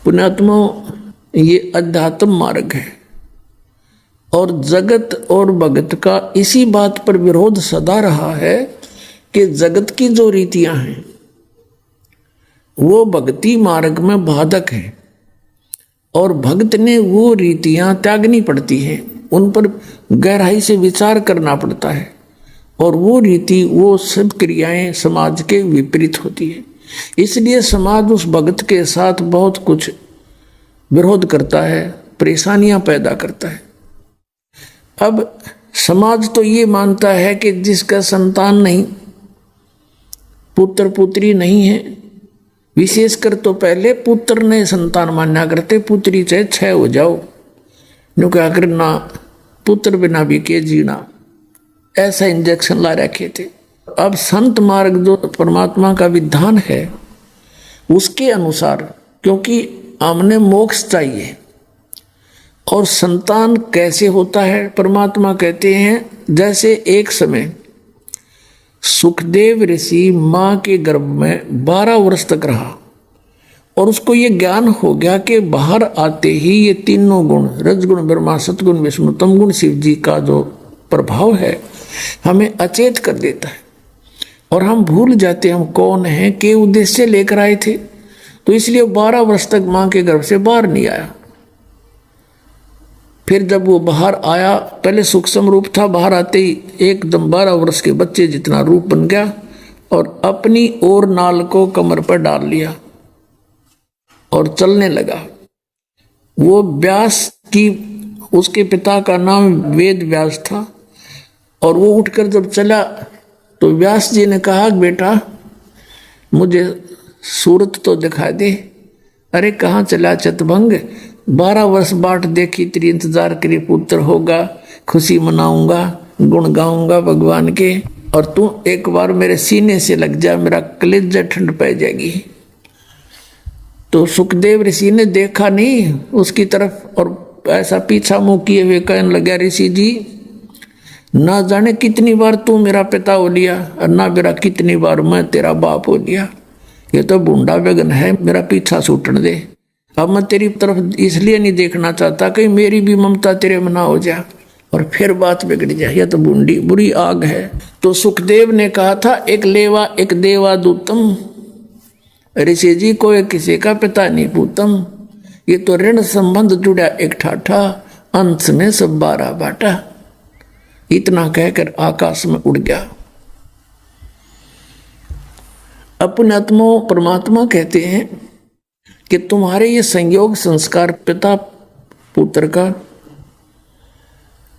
पुण्यात्मा, ये अध्यात्म मार्ग है और जगत और भगत का इसी बात पर विरोध सदा रहा है कि जगत की जो रीतियां हैं वो भक्ति मार्ग में बाधक है और भक्त ने वो रीतियां त्यागनी पड़ती हैं, उन पर गहराई से विचार करना पड़ता है और वो रीति वो सब क्रियाएं समाज के विपरीत होती है। इसलिए समाज उस भक्त के साथ बहुत कुछ विरोध करता है, परेशानियां पैदा करता है। अब समाज तो ये मानता है कि जिसका संतान नहीं, पुत्र पुत्री नहीं है, विशेषकर तो पहले पुत्र ने संतान मान्या करते, पुत्री चाहे 6 हो जाओ, नो क्या करना, पुत्र बिना भी के जीना, ऐसा इंजेक्शन ला रखे थे। अब संत मार्ग जो परमात्मा का विधान है उसके अनुसार, क्योंकि हमने मोक्ष चाहिए और संतान कैसे होता है, परमात्मा कहते हैं जैसे एक समय सुखदेव ऋषि माँ के गर्भ में 12 वर्ष तक रहा और उसको ये ज्ञान हो गया कि बाहर आते ही ये तीनों गुण, रजगुण ब्रह्मा, सतगुण विष्णु, तमगुण शिव जी का जो प्रभाव है हमें अचेत कर देता है और हम भूल जाते हैं हम कौन हैं, के उद्देश्य लेकर आए थे। तो इसलिए 12 वर्ष तक माँ के गर्भ से बाहर नहीं आया। फिर जब वो बाहर आया, पहले सूक्ष्म रूप था, बाहर आते ही एकदम 12 वर्ष के बच्चे जितना रूप बन गया और अपनी ओर नाल को कमर पर डाल लिया और चलने लगा। वो व्यास की, उसके पिता का नाम वेद व्यास था और वो उठकर जब चला तो व्यास जी ने कहा, बेटा मुझे सूरत तो दिखा दे। अरे कहाँ चला चतभंग, 12 वर्ष बाट देखी, तेरी इंतजार करी, पुत्र होगा, खुशी मनाऊंगा, गुण गाऊंगा भगवान के, और तू एक बार मेरे सीने से लग जा, मेरा कलेजा ठंड पै जाएगी। तो सुखदेव ऋषि ने देखा नहीं उसकी तरफ और ऐसा पीछा मुंह किए हुए कहने लगा, ऋषि जी ना जाने कितनी बार तू मेरा पिता हो लिया और ना मेरा कितनी बार मैं तेरा बाप हो लिया, ये तो बूंदा बेगन है, मेरा पीछा छूटने दे। अब मैं तेरी तरफ इसलिए नहीं देखना चाहता कि मेरी भी ममता तेरे में ना हो जाए और फिर बात बिगड़ जाए, यह तो बूंदी बुरी आग है। तो सुखदेव ने कहा था, एक लेवा एक देवा दूतम, ऋषि जी को किसी का पिता नहीं पूतम, ये तो ऋण संबंध जुड़ा एक ठाठा, अंश में सब 12 बाटा। इतना कहकर आकाश में उड़ गया। अपने आत्मा परमात्मा कहते हैं कि तुम्हारे ये संयोग संस्कार पिता पुत्र का,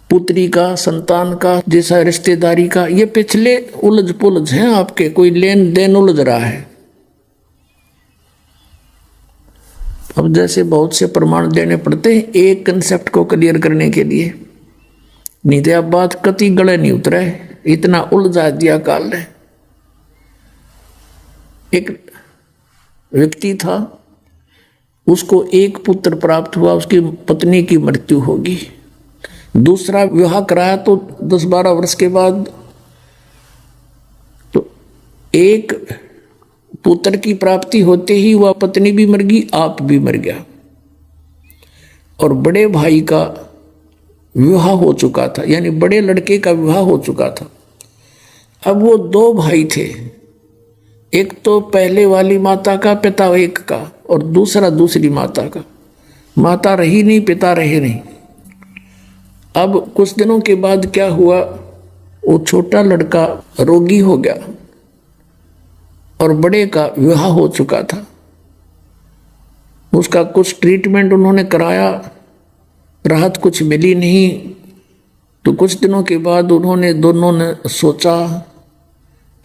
पुत्री का, संतान का, जैसा रिश्तेदारी का, ये पिछले उलझ पुलझ हैं आपके, कोई लेन देन उलझ रहा है। अब जैसे बहुत से प्रमाण देने पड़ते हैं एक कंसेप्ट को क्लियर करने के लिए, नहीं तो अब बात कति गले नहीं उतरे, इतना उलझा दिया काल ने। एक व्यक्ति था, उसको एक पुत्र प्राप्त हुआ, उसकी पत्नी की मृत्यु होगी। दूसरा विवाह कराया तो 10-12 वर्ष के बाद तो एक पुत्र की प्राप्ति होते ही वह पत्नी भी मर गई, आप भी मर गया। और बड़े भाई का विवाह हो चुका था, यानी बड़े लड़के का विवाह हो चुका था। अब वो 2 भाई थे, एक तो पहले वाली माता का, पिता एक का, और दूसरा दूसरी माता का। माता रही नहीं, पिता रहे नहीं। अब कुछ दिनों के बाद क्या हुआ, वो छोटा लड़का रोगी हो गया और बड़े का विवाह हो चुका था। उसका कुछ ट्रीटमेंट उन्होंने कराया, राहत कुछ मिली नहीं। तो कुछ दिनों के बाद उन्होंने दोनों ने सोचा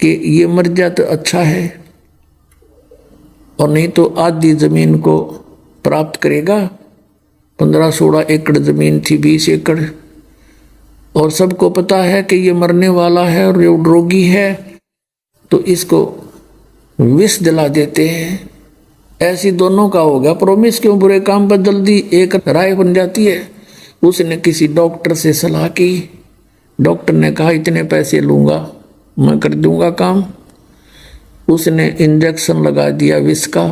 कि ये मर जाए तो अच्छा है, और नहीं तो आधी जमीन को प्राप्त करेगा। 15-16 एकड़ जमीन थी, 20 एकड़, और सबको पता है कि ये मरने वाला है और ये रोगी है, तो इसको विष दिला देते हैं। ऐसी दोनों का हो गया प्रॉमिस, क्यों बुरे काम पर जल्दी एक राय बन जाती है। उसने किसी डॉक्टर से सलाह की, डॉक्टर ने कहा इतने पैसे लूँगा, मैं कर दूंगा काम। उसने इंजेक्शन लगा दिया विष का,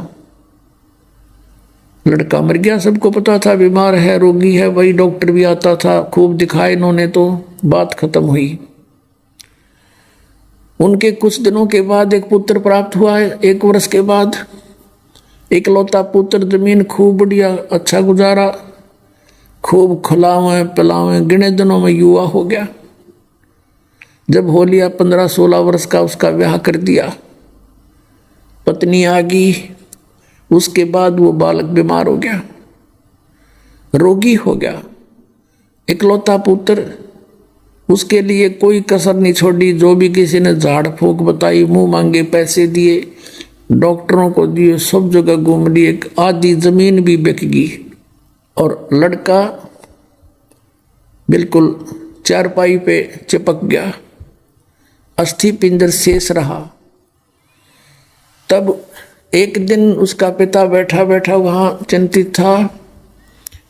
लड़का मर गया। सबको पता था बीमार है, रोगी है। वही डॉक्टर भी आता था, खूब दिखाए इन्होंने, तो बात खत्म हुई। उनके कुछ दिनों के बाद एक पुत्र प्राप्त हुआ है। 1 वर्ष के बाद इकलौता पुत्र, जमीन खूब बढ़िया अच्छा गुजारा, खूब खिलावे पिलावे, गिने दिनों में युवा हो गया। जब हो लिया 15-16 वर्ष का, उसका ब्याह कर दिया। पत्नी आ गई। उसके बाद वो बालक बीमार हो गया, रोगी हो गया। इकलौता पुत्र, उसके लिए कोई कसर नहीं छोड़ी। जो भी किसी ने झाड़ फूक बताई, मुंह मांगे पैसे दिए, डॉक्टरों को दिए, सब जगह घूम ली। एक आधी जमीन भी बिक गई और लड़का बिल्कुल चारपाई पे चिपक गया, अस्थि पिंजर शेष रहा। तब एक दिन उसका पिता बैठा बैठा वहां चिंतित था।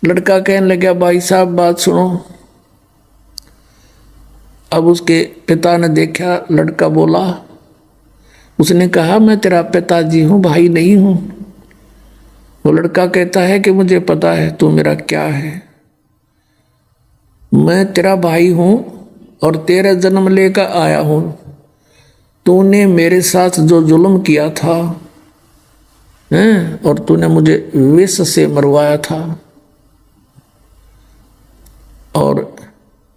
लड़का कहने लगा, भाई साहब बात सुनो। अब उसके पिता ने देखा, लड़का बोला। उसने कहा, मैं तेरा पिताजी हूं, भाई नहीं हूं। वो लड़का कहता है कि मुझे पता है तू मेरा क्या है। मैं तेरा भाई हूं और तेरा जन्म लेकर आया हूं। तूने मेरे साथ जो जुल्म किया था और तूने मुझे विष से मरवाया था, और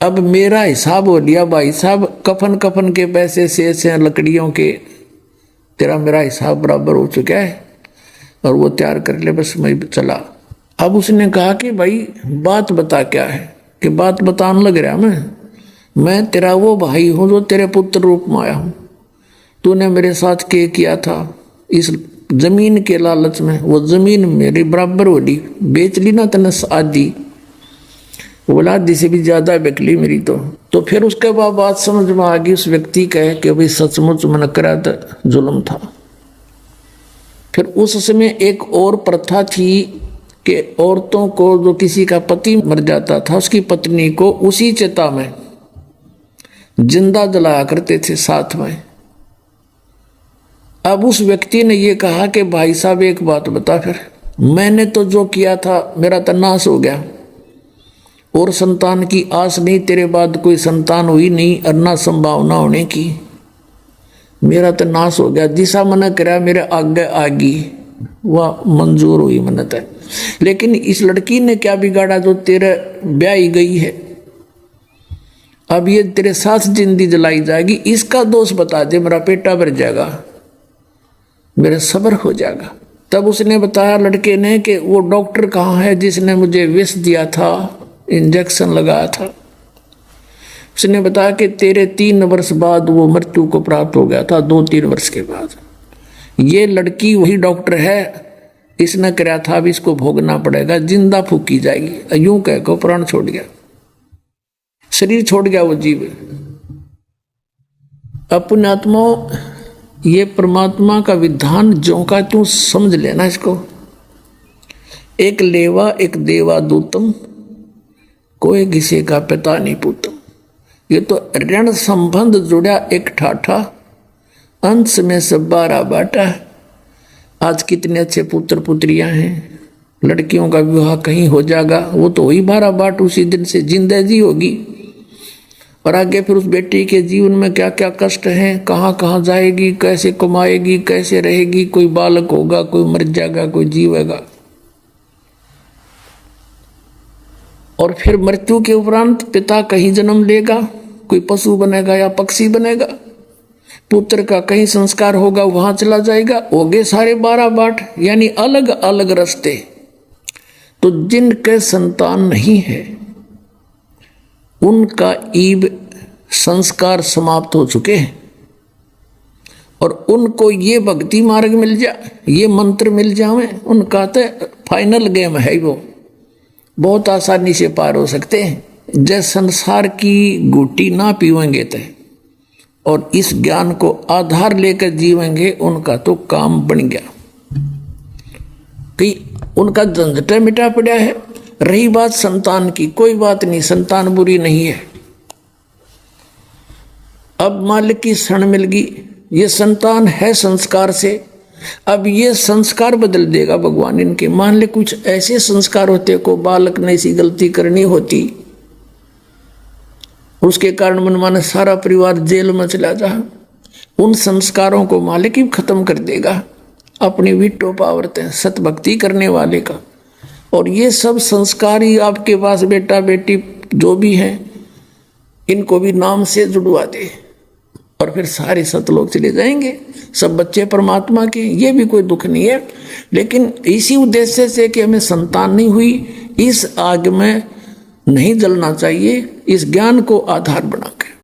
अब मेरा हिसाब हो लिया भाई साहब। कफन कफन के पैसे शेष हैं, लकड़ियों के, तेरा मेरा हिसाब बराबर हो चुका है और वो तैयार कर ले, बस मैं चला। अब उसने कहा कि भाई बात बता क्या है। कि बात बताने लग रहा मैं तेरा वो भाई हूं जो तेरे पुत्र रूप में आया हूं। तूने मेरे साथ क्या किया था इस जमीन के लालच में, वो जमीन मेरी बराबर हो ली, बेच ली ना तने आधी, बोला आधी से भी ज्यादा बिक ली मेरी। तो फिर उसके बाद बात समझ में आ गई उस व्यक्ति का कि भाई सचमुच मैंने करा था, जुल्म था। फिर उस समय एक और प्रथा थी कि औरतों को जो किसी का पति मर जाता था, उसकी पत्नी को उसी चिता में जिंदा जलाया करते थे साथ में। अब उस व्यक्ति ने ये कहा कि भाई साहब एक बात बता, फिर मैंने तो जो किया था मेरा तो नाश हो गया और संतान की आस नहीं, तेरे बाद कोई संतान हुई नहीं और ना संभावना होने की, मेरा तो नाश हो गया। जिसा मना करा मेरे आगे आगी वह मंजूर हुई मन्नत है। लेकिन इस लड़की ने क्या बिगाड़ा जो तेरे ब्याही गई है, अब ये तेरे साथ जिंदगी जलाई जाएगी, इसका दोष बता दे, मेरा पेटा भर जाएगा, मेरा सब्र हो जाएगा। तब उसने बताया लड़के ने कि वो डॉक्टर कहाँ है जिसने मुझे विष दिया था, इंजेक्शन लगाया था। उसने बताया कि तेरे 3 वर्ष बाद वो मृत्यु को प्राप्त हो गया था, 2-3 वर्ष के बाद। ये लड़की वही डॉक्टर है, इसने कराया था, अब इसको भोगना पड़ेगा, जिंदा फूकी जाएगी। यूं कह को प्राण छोड़ गया, शरीर छोड़ गया वो जीव। अपने आत्मा, ये परमात्मा का विधान जो का त्यों समझ लेना इसको। एक लेवा एक देवा दूतम, कोई किसी का पिता नहीं पूतम। ये तो ऋण संबंध जुड़ा एक ठाठा, अंश में सब 12 बाटा। आज कितने अच्छे पुत्र पुत्रियां हैं, लड़कियों का विवाह कहीं हो जाएगा, वो तो वही 12 बाट उसी दिन से जिंदगी होगी। और आगे फिर उस बेटी के जीवन में क्या क्या कष्ट हैं, कहाँ कहाँ जाएगी, कैसे कमाएगी, कैसे रहेगी, कोई बालक होगा, कोई मर जाएगा, कोई जीवेगा। और फिर मृत्यु के उपरांत पिता कहीं जन्म लेगा, कोई पशु बनेगा या पक्षी बनेगा, पुत्र का कहीं संस्कार होगा, वहां चला जाएगा। हो गए सारे 12 बाट, यानी अलग अलग रास्ते। तो जिनके संतान नहीं है उनका ईब संस्कार समाप्त हो चुके हैं, और उनको ये भक्ति मार्ग मिल जाए, ये मंत्र मिल जाए, उनका तो फाइनल गेम है, वो बहुत आसानी से पार हो सकते हैं। जैसे संसार की घूटी ना पीवेंगे तो और इस ज्ञान को आधार लेकर जीवेंगे, उनका तो काम बन गया कि उनका झंझट मिटा पड़ा है। रही बात संतान की, कोई बात नहीं, संतान बुरी नहीं है। अब मालिक की शरण मिल गई, ये संतान है संस्कार से, अब ये संस्कार बदल देगा भगवान इनके। मान ले कुछ ऐसे संस्कार होते को बालक ने ऐसी गलती करनी होती, उसके कारण मनमाना सारा परिवार जेल में चला जा, उन संस्कारों को मालिक ही खत्म कर देगा अपनी विटो पावरते सत भक्ति करने वाले का। और ये सब संस्कार ही आपके पास बेटा बेटी जो भी है इनको भी नाम से जुड़वा दे, और फिर सारे सतलोक चले जाएंगे, सब बच्चे परमात्मा के। ये भी कोई दुख नहीं है, लेकिन इसी उद्देश्य से कि हमें संतान नहीं हुई, इस आग में नहीं जलना चाहिए, इस ज्ञान को आधार बनाकर।